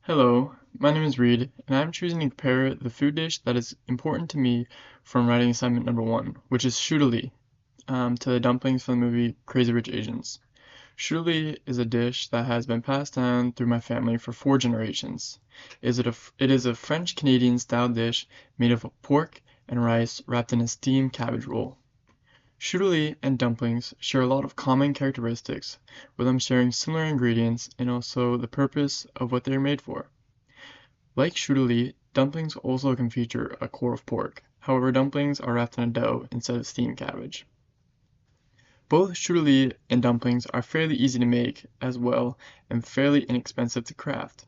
Hello, my name is Reed, and I'm choosing to prepare the food dish that is important to me from writing assignment number one, which is shudali, to the dumplings from the movie Crazy Rich Asians. Shudali is a dish that has been passed down through my family for 4 generations. It is a French-Canadian style dish made of pork and rice wrapped in a steamed cabbage roll. Shudali and dumplings share a lot of common characteristics, with them sharing similar ingredients and also the purpose of what they are made for. Like shudali, dumplings also can feature a core of pork. However, dumplings are wrapped in a dough instead of steamed cabbage. Both shudali and dumplings are fairly easy to make as well and fairly inexpensive to craft.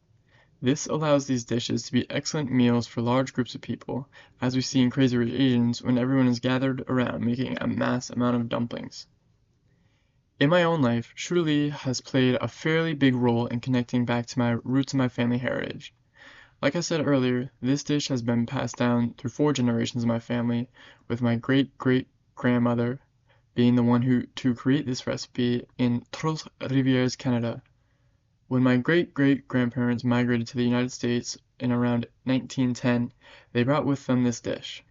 This allows these dishes to be excellent meals for large groups of people, as we see in Crazy Rich Asians when everyone is gathered around making a mass amount of dumplings. In my own life, shudali has played a fairly big role in connecting back to my roots and my family heritage. Like I said earlier, this dish has been passed down through 4 generations of my family, with my great-great-grandmother being the one to create this recipe in Trois-Rivières, Canada. When my great-great-grandparents migrated to the United States in around 1910, they brought with them this dish.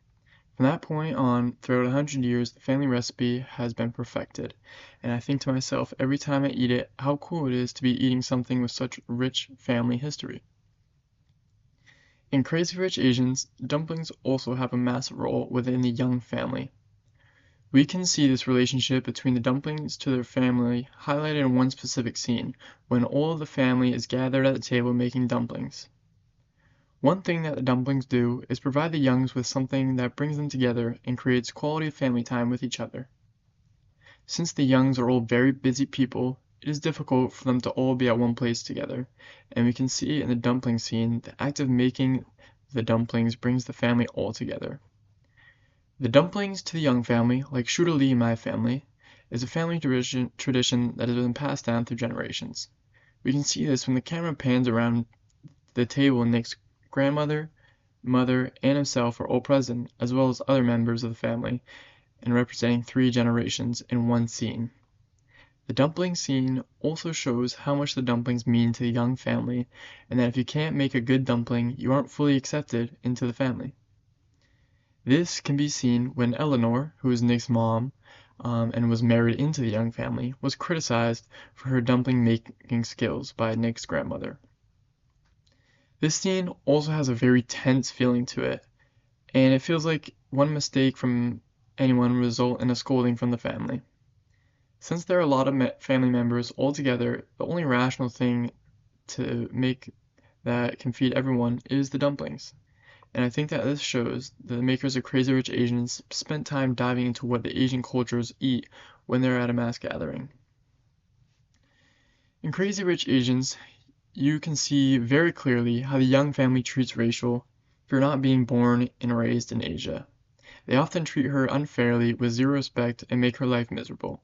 From that point on, throughout 100 years, the family recipe has been perfected, and I think to myself every time I eat it how cool it is to be eating something with such rich family history. In Crazy Rich Asians, dumplings also have a massive role within the Young family. We can see this relationship between the dumplings to their family highlighted in one specific scene, when all of the family is gathered at the table making dumplings. One thing that the dumplings do is provide the Youngs with something that brings them together and creates quality family time with each other. Since the Youngs are all very busy people, it is difficult for them to all be at one place together, and we can see in the dumpling scene the act of making the dumplings brings the family all together. The dumplings to the Young family, like shudali in my family, is a family tradition that has been passed down through generations. We can see this when the camera pans around the table and Nick's grandmother, mother, and himself are all present, as well as other members of the family, and representing 3 generations in one scene. The dumpling scene also shows how much the dumplings mean to the Young family, and that if you can't make a good dumpling, you aren't fully accepted into the family. This can be seen when Eleanor, who is Nick's mom, and was married into the Young family, was criticized for her dumpling making skills by Nick's grandmother. This scene also has a very tense feeling to it, and it feels like one mistake from anyone would result in a scolding from the family. Since there are a lot of family members all together, the only rational thing to make that can feed everyone is the dumplings. And I think that this shows that the makers of Crazy Rich Asians spent time diving into what the Asian cultures eat when they're at a mass gathering. In Crazy Rich Asians, you can see very clearly how the Young family treats Rachel for not being born and raised in Asia. They often treat her unfairly with zero respect and make her life miserable.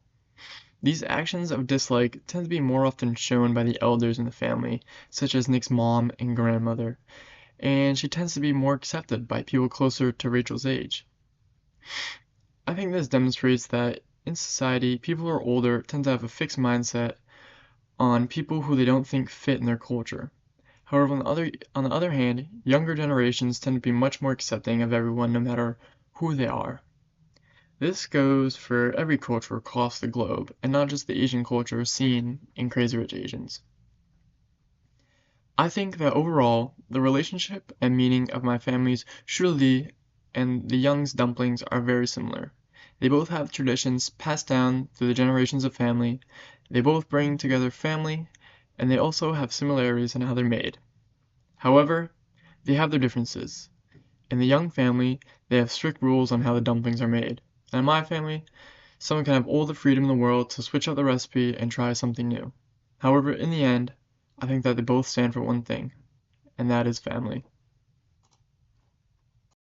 These actions of dislike tend to be more often shown by the elders in the family, such as Nick's mom and grandmother, and she tends to be more accepted by people closer to Rachel's age. I think this demonstrates that in society, people who are older tend to have a fixed mindset on people who they don't think fit in their culture. However, on the other hand, younger generations tend to be much more accepting of everyone no matter who they are. This goes for every culture across the globe, and not just the Asian culture seen in Crazy Rich Asians. I think that overall, the relationship and meaning of my family's shudali and the Young's dumplings are very similar. They both have traditions passed down through the generations of family, they both bring together family, and they also have similarities in how they're made. However, they have their differences. In the Young family, they have strict rules on how the dumplings are made. And in my family, someone can have all the freedom in the world to switch up the recipe and try something new. However, in the end, I think that they both stand for one thing, and that is family.